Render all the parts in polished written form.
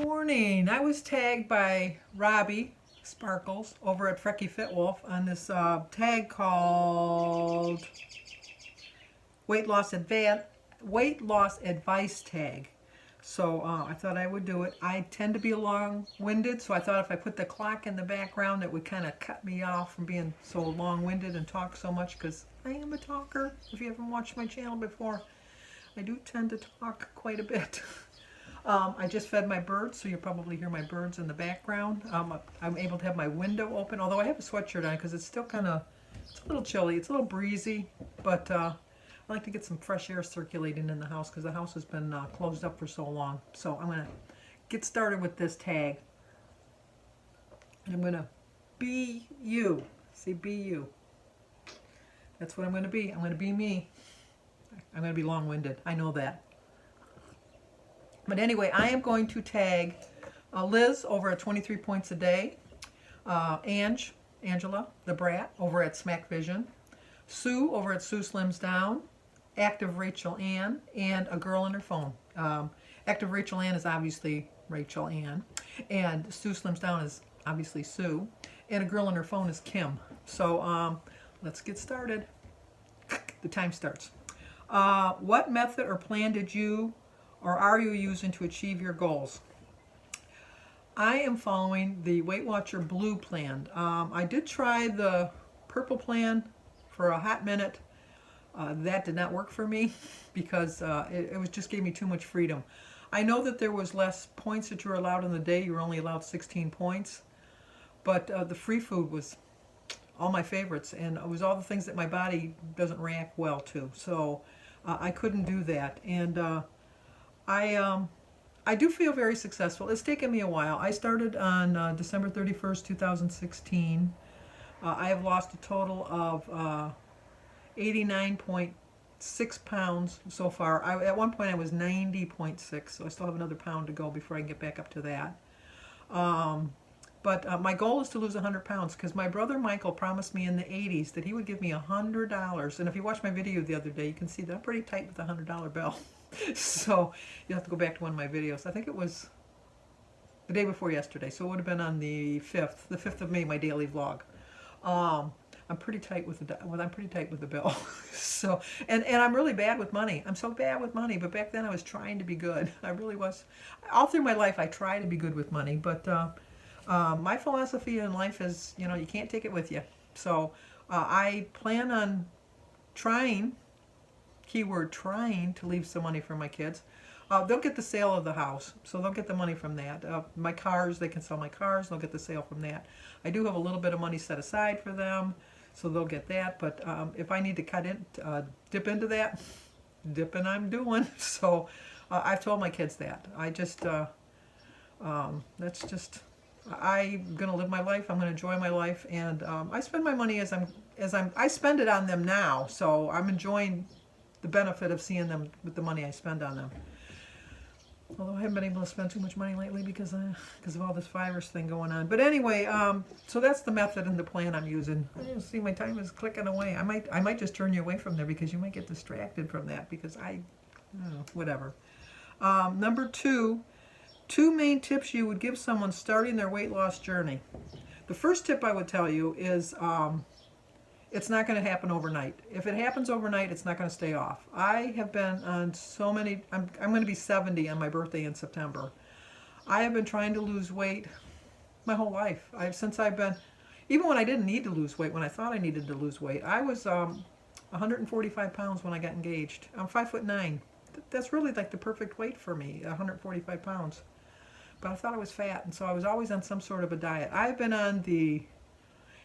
morning. I was tagged by Robbie Sparkles over at FREKIFITWOLF on this tag called Weight Loss Advice Tag. So I thought I would do it. I tend to be long-winded, so I thought if I put the clock in the background, it would kind of cut me off from being so long-winded and talk so much, because I am a talker. If you haven't watched my channel before, I do tend to talk quite a bit. I just fed my birds, so you'll probably hear my birds in the background. I'm able to have my window open, although I have a sweatshirt on because it's still it's a little chilly. It's a little breezy, but I like to get some fresh air circulating in the house because the house has been closed up for so long. So I'm going to get started with this tag. I'm going to be you. See, be you. That's what I'm going to be. I'm going to be me. I'm going to be long-winded. I know that. But anyway, I am going to tag Liz over at 23 Points a Day, Angela, the brat, over at SMAC Vision, Sue over at Sue Slims Down, Active Rachel Ann, and a girl on her phone. Active Rachel Ann is obviously Rachel Ann, and Sue Slims Down is obviously Sue, and a girl on her phone is Kim. So let's get started. The time starts. What method or plan did you or are you using to achieve your goals? I am following the Weight Watcher Blue plan. I did try the purple plan for a hot minute. That did not work for me because it just gave me too much freedom. I know that there was less points that you were allowed in the day. You were only allowed 16 points. But the free food was all my favorites, and it was all the things that my body doesn't react well to. So I couldn't do that. And I do feel very successful. It's taken me a while. I started on December 31st, 2016. I have lost a total of 89.6 pounds so far. At one point I was 90.6, so I still have another pound to go before I can get back up to that. But my goal is to lose 100 pounds because my brother Michael promised me in the 80s that he would give me $100. And if you watched my video the other day, you can see that I'm pretty tight with the $100 bill. So you'll have to go back to one of my videos. I think it was the day before yesterday, so it would have been on the 5th of May, my daily vlog. I'm pretty tight with the bill. So and I'm really bad with money. I'm so bad with money, but back then I was trying to be good. I really was. All through my life I try to be good with money, but my philosophy in life is, you know, you can't take it with you. So I plan on trying, keyword trying, to leave some money for my kids. They'll get the sale of the house, so they'll get the money from that. My cars, they can sell my cars, they'll get the sale from that. I do have a little bit of money set aside for them, so they'll get that. But if I need to dip into that, dipping I'm doing. So I've told my kids that. I'm gonna live my life. I'm gonna enjoy my life, and I spend my money I spend it on them now. So I'm enjoying the benefit of seeing them with the money I spend on them. Although I haven't been able to spend too much money lately because of all this virus thing going on. But anyway, so that's the method and the plan I'm using. I see my time is clicking away. I might just turn you away from there because you might get distracted from that because whatever. Number 2, 2 main tips you would give someone starting their weight loss journey. The first tip I would tell you is it's not going to happen overnight. If it happens overnight, it's not going to stay off. I have been on so many, I'm going to be 70 on my birthday in September. I have been trying to lose weight my whole life. Even when I didn't need to lose weight, when I thought I needed to lose weight, I was 145 pounds when I got engaged. I'm 5'9". That's really like the perfect weight for me, 145 pounds. But I thought I was fat, and so I was always on some sort of a diet. I've been on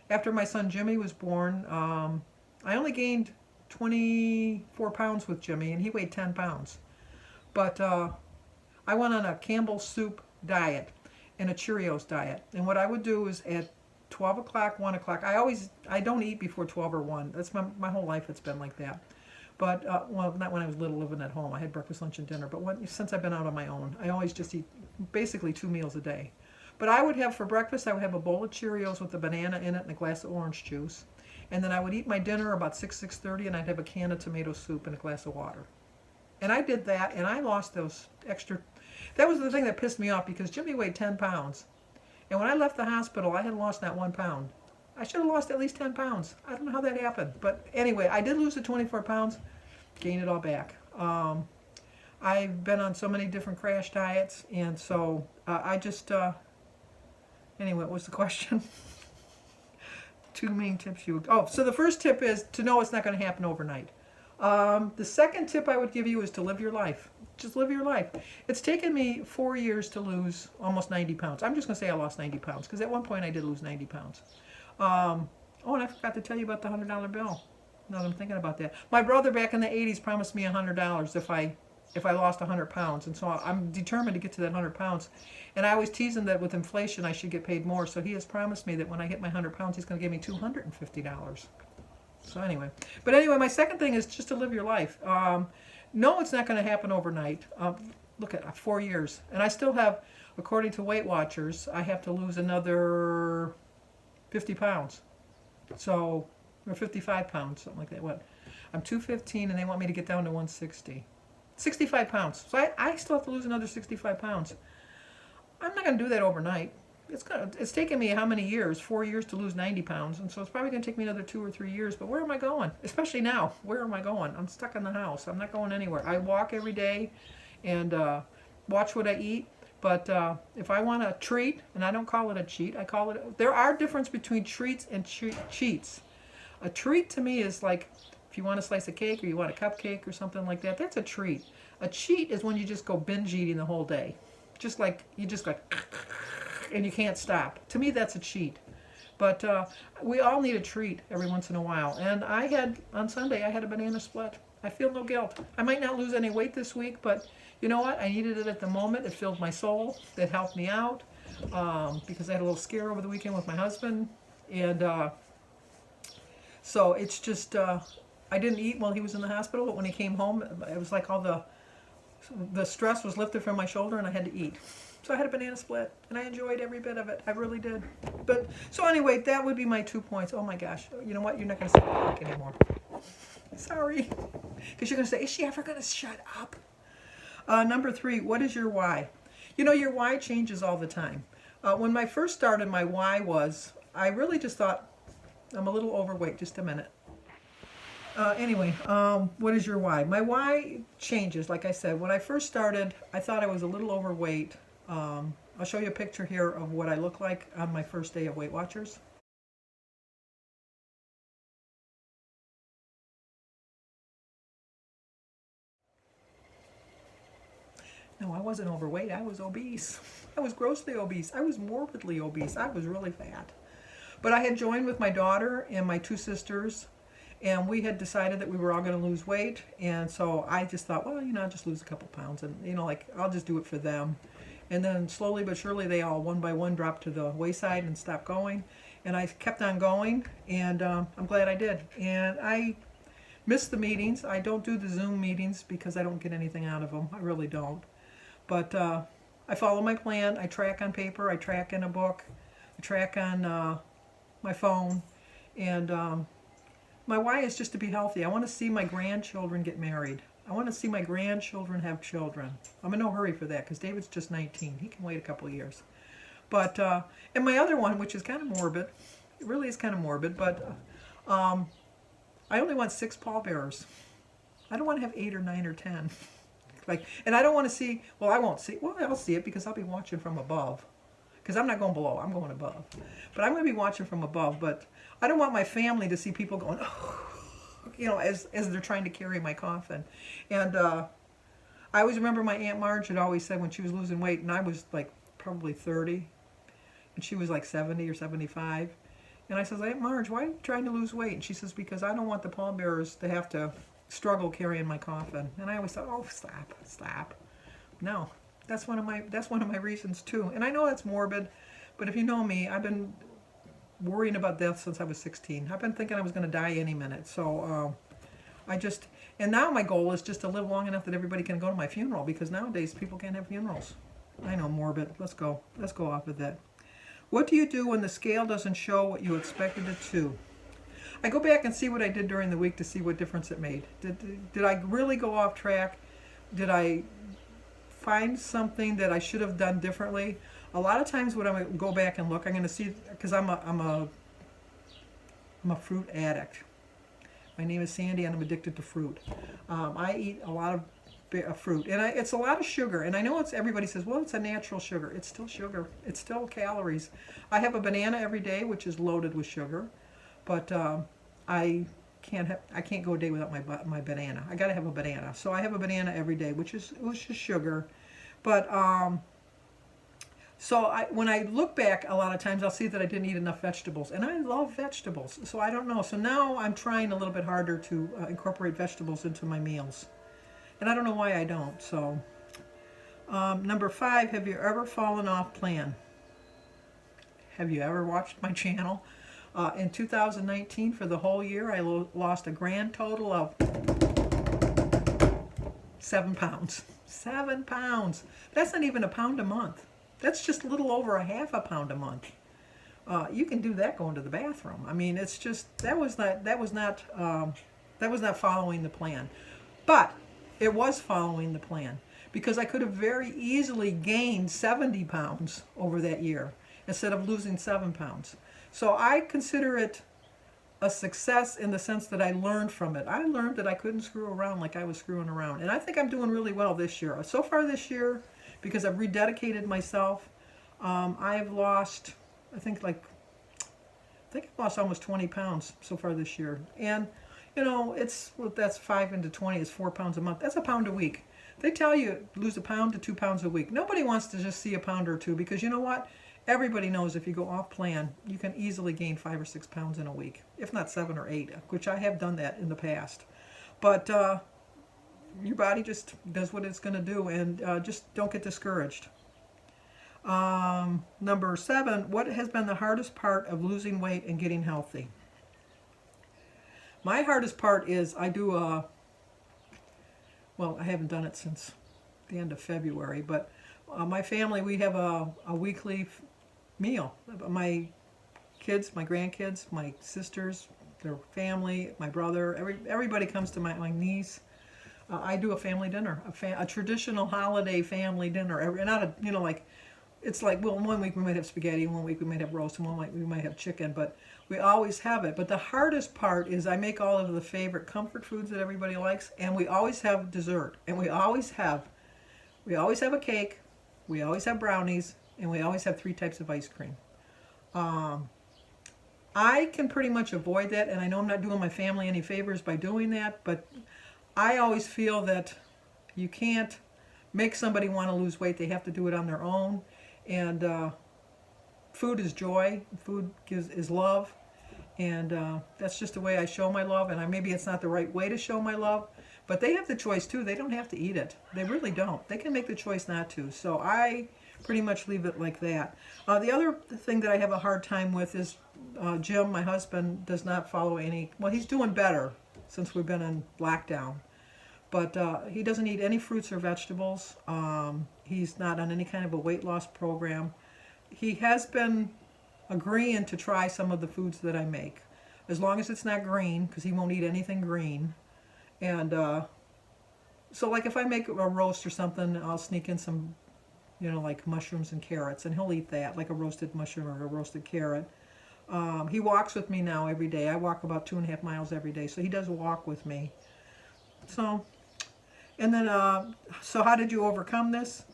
after my son Jimmy was born, I only gained 24 pounds with Jimmy, and he weighed 10 pounds. But I went on a Campbell's soup diet and a Cheerios diet. And what I would do is at 12 o'clock, 1 o'clock, I don't eat before 12 or 1. That's my whole life it's been like that. But, well, not when I was little living at home. I had breakfast, lunch, and dinner. But since I've been out on my own, I always just eat basically 2 meals a day. But I would have, for breakfast, I would have a bowl of Cheerios with a banana in it and a glass of orange juice. And then I would eat my dinner about 6:30, and I'd have a can of tomato soup and a glass of water. And I did that, and I lost those extra. That was the thing that pissed me off because Jimmy weighed 10 pounds. And when I left the hospital, I had lost not 1 pound. I should have lost at least 10 pounds. I don't know how that happened. But anyway, I did lose the 24 pounds, gained it all back. I've been on so many different crash diets, and so I just, anyway, what was the question? 2 main tips you would, oh, so the first tip is to know it's not going to happen overnight. The second tip I would give you is to live your life. Just live your life. It's taken me 4 years to lose almost 90 pounds. I'm just going to say I lost 90 pounds because at one point I did lose 90 pounds. Oh, and I forgot to tell you about the $100 bill. Now that I'm thinking about that. My brother back in the 80s promised me $100 if I lost 100 pounds. And so I'm determined to get to that 100 pounds. And I always tease him that with inflation I should get paid more. So he has promised me that when I hit my 100 pounds, he's going to give me $250. So anyway. But anyway, my second thing is just to live your life. No, it's not going to happen overnight. Look at 4 years. And I still have, according to Weight Watchers, I have to lose another 50 pounds. So, or 55 pounds, something like that. What? I'm 215 and they want me to get down to 160. 65 pounds. So I still have to lose another 65 pounds. I'm not going to do that overnight. It's taken me how many years? 4 years to lose 90 pounds. And so it's probably going to take me another 2 or 3 years. But where am I going? Especially now. Where am I going? I'm stuck in the house. I'm not going anywhere. I walk every day and watch what I eat. But if I want a treat, and I don't call it a cheat, I call it, there are difference between treats and cheats. A treat to me is like, if you want a slice of cake or you want a cupcake or something like that, that's a treat. A cheat is when you just go binge eating the whole day. Just like, you just go, and you can't stop. To me, that's a cheat. But we all need a treat every once in a while. And on Sunday, I had a banana split. I feel no guilt. I might not lose any weight this week, but you know what? I needed it at the moment. It filled my soul. It helped me out because I had a little scare over the weekend with my husband. And so it's just, I didn't eat while he was in the hospital, but when he came home, it was like all the stress was lifted from my shoulder and I had to eat. So I had a banana split, and I enjoyed every bit of it. I really did. But so anyway, that would be my 2 points. Oh my gosh. You know what? You're not going to say that anymore. Sorry. Because you're going to say, is she ever going to shut up? Number 3, what is your why? You know, your why changes all the time. When I first started, my why was, I really just thought, I'm a little overweight. Just a minute. Anyway, what is your why? My why changes. Like I said, when I first started, I thought I was a little overweight. I'll show you a picture here of what I look like on my first day of Weight Watchers. No, I wasn't overweight. I was obese. I was grossly obese. I was morbidly obese. I was really fat. But I had joined with my daughter and my 2 sisters, and we had decided that we were all going to lose weight. And so I just thought, well, you know, I'll just lose a couple pounds, and you know, like, I'll just do it for them. And then slowly but surely they all one by one dropped to the wayside and stopped going. And I kept on going, and I'm glad I did. And I missed the meetings. I don't do the Zoom meetings because I don't get anything out of them. I really don't. But I follow my plan. I track on paper. I track in a book. I track on my phone. And my why is just to be healthy. I want to see my grandchildren get married. I want to see my grandchildren have children. I'm in no hurry for that because David's just 19. He can wait a couple of years. But, and my other one, which is kind of morbid, it really is kind of morbid, but I only want 6 pallbearers. I don't want to have 8 or 9 or 10. Like, and I don't want to see, well, I won't see, well, I'll see it because I'll be watching from above. Because I'm not going below, I'm going above. But I'm going to be watching from above, but I don't want my family to see people going, oh, you know, as they're trying to carry my coffin. And I always remember my Aunt Marge had always said when she was losing weight, and I was like probably 30, and she was like 70 or 75. And I says, Aunt Marge, why are you trying to lose weight? And she says, because I don't want the pallbearers to have to struggle carrying my coffin. And I always thought, oh, stop. No, that's one of my reasons too. And I know that's morbid, but if you know me, I've been worrying about death since I was 16. I've been thinking I was going to die any minute. So and now my goal is just to live long enough that everybody can go to my funeral, because nowadays people can't have funerals. I know, morbid. Let's go off of that. What do you do when the scale doesn't show what you expected it to? I go back and see what I did during the week to see what difference it made. Did I really go off track? Did I find something that I should have done differently, a lot of times when I go back and look, I'm going to see, because I'm a fruit addict. My name is Sandy, and I'm addicted to fruit. I eat a lot of fruit, and it's a lot of sugar. And I know everybody says, well, it's a natural sugar. It's still sugar. It's still calories. I have a banana every day, which is loaded with sugar, but I can't go a day without my banana. I got to have a banana. So I have a banana every day, which is sugar. But so when I look back, a lot of times I'll see that I didn't eat enough vegetables, and I love vegetables. So I don't know. So now I'm trying a little bit harder to incorporate vegetables into my meals, and I don't know why I don't. So number 5, have you ever fallen off plan? Have you ever watched my channel? In 2019, for the whole year, I lost a grand total of 7 pounds. 7 pounds. That's not even a pound a month. That's just a little over a half a pound a month. You can do that going to the bathroom. I mean, it's just that was not following the plan, but it was following the plan, because I could have very easily gained 70 pounds over that year instead of losing 7 pounds. So I consider it a success in the sense that I learned from it. I learned that I couldn't screw around like I was screwing around, and I think I'm doing really well this year. So far this year, because I've rededicated myself, I've lost, I think I've lost almost 20 pounds so far this year. And, you know, that's 5 into 20 is 4 pounds a month. That's a pound a week. They tell you lose a pound to 2 pounds a week. Nobody wants to just see a pound or two, because you know what? Everybody knows if you go off plan, you can easily gain 5 or 6 pounds in a week, if not 7 or 8, which I have done that in the past. But your body just does what it's going to do, and just don't get discouraged. Number 7, what has been the hardest part of losing weight and getting healthy? My hardest part is I haven't done it since the end of February, but my family, we have a weekly meal. My kids, my grandkids, my sisters, their family, my brother, everybody comes to my niece. I do a family dinner, a traditional holiday family dinner. It's like, well, 1 week we might have spaghetti, 1 week we might have roast, and 1 week we might have chicken, but we always have it. But the hardest part is I make all of the favorite comfort foods that everybody likes, and we always have dessert, and we always have a cake, we always have brownies, and we always have 3 types of ice cream. I can pretty much avoid that, and I know I'm not doing my family any favors by doing that, but I always feel that you can't make somebody want to lose weight. They have to do it on their own. And food is joy. Food is love. And that's just the way I show my love. And maybe it's not the right way to show my love, but they have the choice too. They don't have to eat it. They really don't. They can make the choice not to. So I pretty much leave it like that. The other thing that I have a hard time with is Jim, my husband, does not follow any. Well, he's doing better since we've been in lockdown. But he doesn't eat any fruits or vegetables. He's not on any kind of a weight loss program. He has been agreeing to try some of the foods that I make, as long as it's not green, because he won't eat anything green. And so like if I make a roast or something, I'll sneak in some, like mushrooms and carrots, and he'll eat that, like a roasted mushroom or a roasted carrot. He walks with me now every day. I walk about 2.5 miles every day, so he does walk with me. So, and then, so how did you overcome this?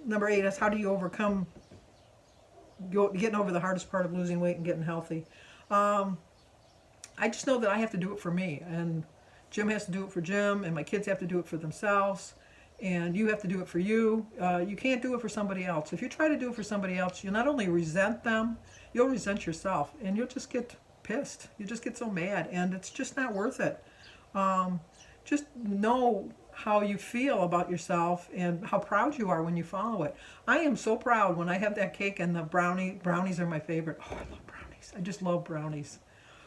Number 8 is, how do you overcome getting over the hardest part of losing weight and getting healthy? I just know that I have to do it for me, and Jim has to do it for Jim, and my kids have to do it for themselves, and you have to do it for you. You can't do it for somebody else. If you try to do it for somebody else, you'll not only resent them, you'll resent yourself, and you'll just get pissed. You just get so mad, and it's just not worth it. Just know how you feel about yourself and how proud you are when you follow it. I am so proud when I have that cake, and the brownies are my favorite. Oh, I love brownies. I just love brownies.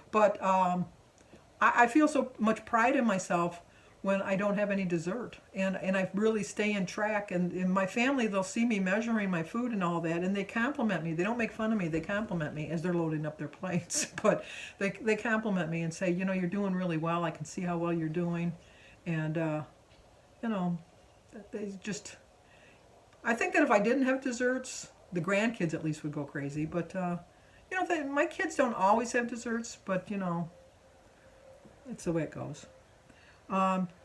But I feel so much pride in myself when I don't have any dessert, and I really stay in track. And in my family, they'll see me measuring my food and all that, and they compliment me. They don't make fun of me. They compliment me as they're loading up their plates. But they compliment me and say, you're doing really well. I can see how well you're doing. And, They just, I think that if I didn't have desserts, the grandkids at least would go crazy. But, you know, my kids don't always have desserts, but, you know, it's the way it goes.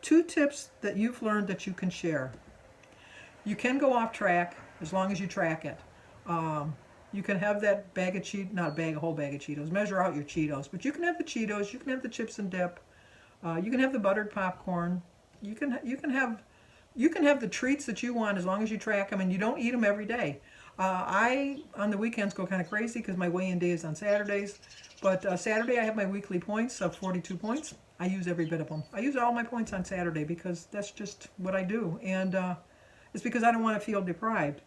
2 tips that you've learned that you can share. You can go off track as long as you track it. You can have that bag of Cheetos, not a bag, a whole bag of Cheetos. Measure out your Cheetos. But you can have the Cheetos, you can have the chips and dip, you can have the buttered popcorn, you can have the treats that you want as long as you track them and you don't eat them every day. I, on the weekends, go kind of crazy because my weigh-in day is on Saturdays. But Saturday I have my weekly points of 42 points. I use every bit of them. I use all my points on Saturday because that's just what I do. And it's because I don't want to feel deprived.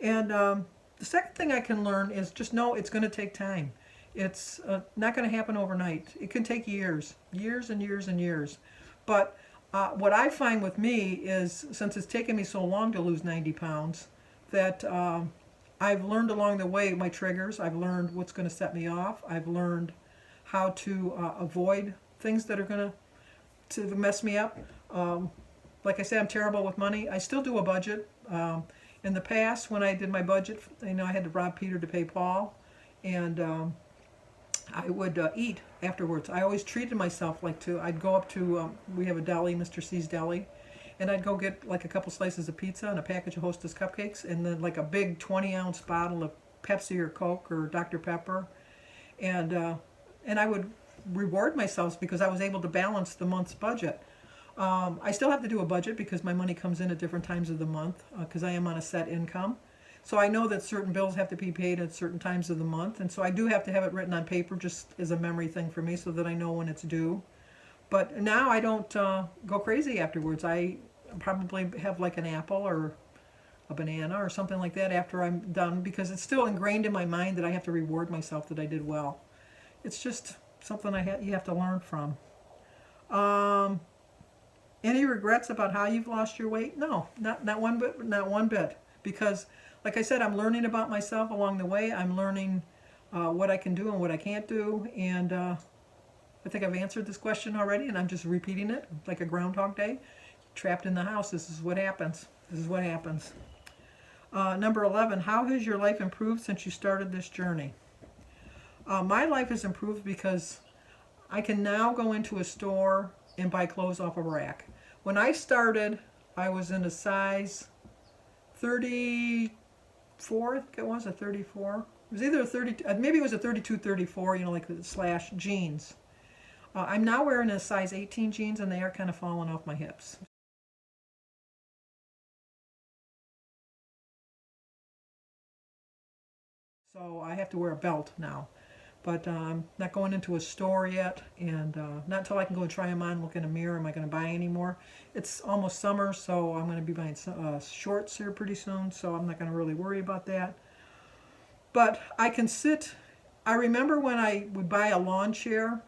And the second thing I can learn is just know it's going to take time. It's not going to happen overnight. It can take years, years and years and years. But what I find with me is, since it's taken me so long to lose 90 pounds, that I've learned along the way my triggers. I've learned what's going to set me off. I've learned how to avoid things that are going to mess me up. Like I said, I'm terrible with money. I still do a budget. In the past, when I did my budget, you know, I had to rob Peter to pay Paul, and I would eat afterwards. I always treated myself like I'd go up to, we have a deli, Mr. C's Deli, and I'd go get like a couple slices of pizza and a package of Hostess cupcakes, and then like a big 20-ounce bottle of Pepsi or Coke or Dr. Pepper, and I would reward myself because I was able to balance the month's budget. I still have to do a budget because my money comes in at different times of the month because I am on a set income. So I know that certain bills have to be paid at certain times of the month, and so I do have to have it written on paper just as a memory thing for me so that I know when it's due. But now I don't go crazy afterwards. I probably have like an apple or a banana or something like that after I'm done because it's still ingrained in my mind that I have to reward myself that I did well. It's just something you have to learn from. Any regrets about how you've lost your weight? No, not one bit. Not one bit. Because, like I said, I'm learning about myself along the way. I'm learning what I can do and what I can't do. And I think I've answered this question already, and I'm just repeating it like a Groundhog Day. Trapped in the house. This is what happens. This is what happens. Number 11. How has your life improved since you started this journey? My life has improved because I can now go into a store and buy clothes off a rack. When I started, I was in a size 34, I think it was a 34. It was either a 30, maybe it was a 32, 34, you know, like the slash jeans. I'm now wearing a size 18 jeans and they are kind of falling off my hips. So I have to wear a belt now. But I'm not going into a store yet, and not until I can go and try them on, look in a mirror, am I going to buy any more. It's almost summer, so I'm going to be buying shorts here pretty soon, so I'm not going to really worry about that. But I can sit, I remember when I would buy a lawn chair,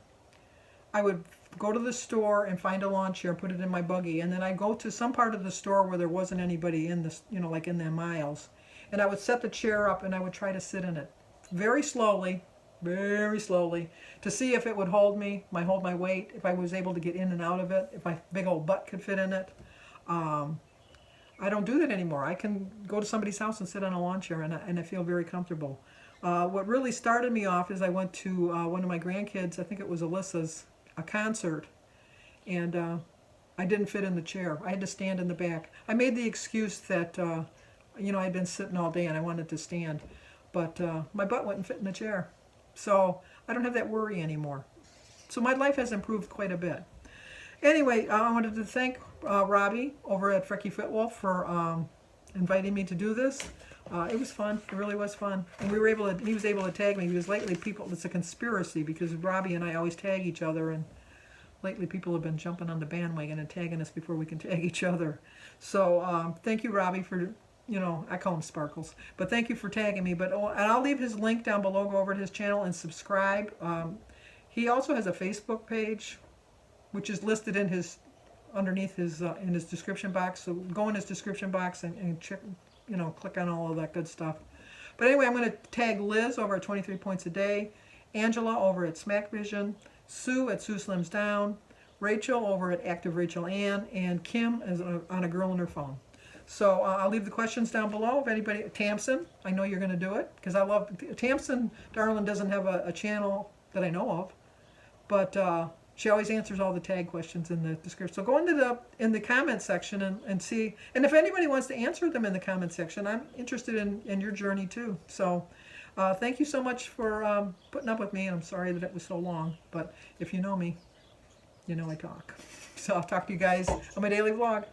I would go to the store and find a lawn chair, put it in my buggy, and then I'd go to some part of the store where there wasn't anybody in this, you know, like in the aisles, and I would set the chair up and I would try to sit in it very slowly to see if it would hold my weight, if I was able to get in and out of it, if my big old butt could fit in it. I don't do that anymore. I can go to somebody's house and sit on a lawn chair and I feel very comfortable. What really started me off is I went to one of my grandkids, I think it was Alyssa's, a concert, and I didn't fit in the chair. I had to stand in the back. I made the excuse that, you know, I'd been sitting all day and I wanted to stand, but my butt wouldn't fit in the chair. So I don't have that worry anymore. So my life has improved quite a bit. Anyway, I wanted to thank Robbie over at FREKIFITWOLF for inviting me to do this. It was fun. It really was fun. And we were able to, he was able to tag me because lately people, it's a conspiracy because Robbie and I always tag each other, and lately people have been jumping on the bandwagon and tagging us before we can tag each other. So thank you, Robbie, for, you know, I call him Sparkles, but thank you for tagging me. But and I'll leave his link down below. Go over to his channel and subscribe. He also has a Facebook page, which is listed in his underneath his in his description box. So go in his description box and check, you know, click on all of that good stuff. But anyway, I'm going to tag Liz over at 23 Points a Day, Angela over at SMAC Vision, Sue at Sue Slims Down, Rachel over at Active Rachel Ann, and Kim is on a girl on her phone. So I'll leave the questions down below. If anybody, Tamsin, I know you're going to do it because I love, Tamsin Darlin doesn't have a channel that I know of, but she always answers all the tag questions in the description. So go into the comment section and see. And if anybody wants to answer them in the comment section, I'm interested in your journey too. So thank you so much for putting up with me. And I'm sorry that it was so long, but if you know me, you know I talk. So I'll talk to you guys on my daily vlog.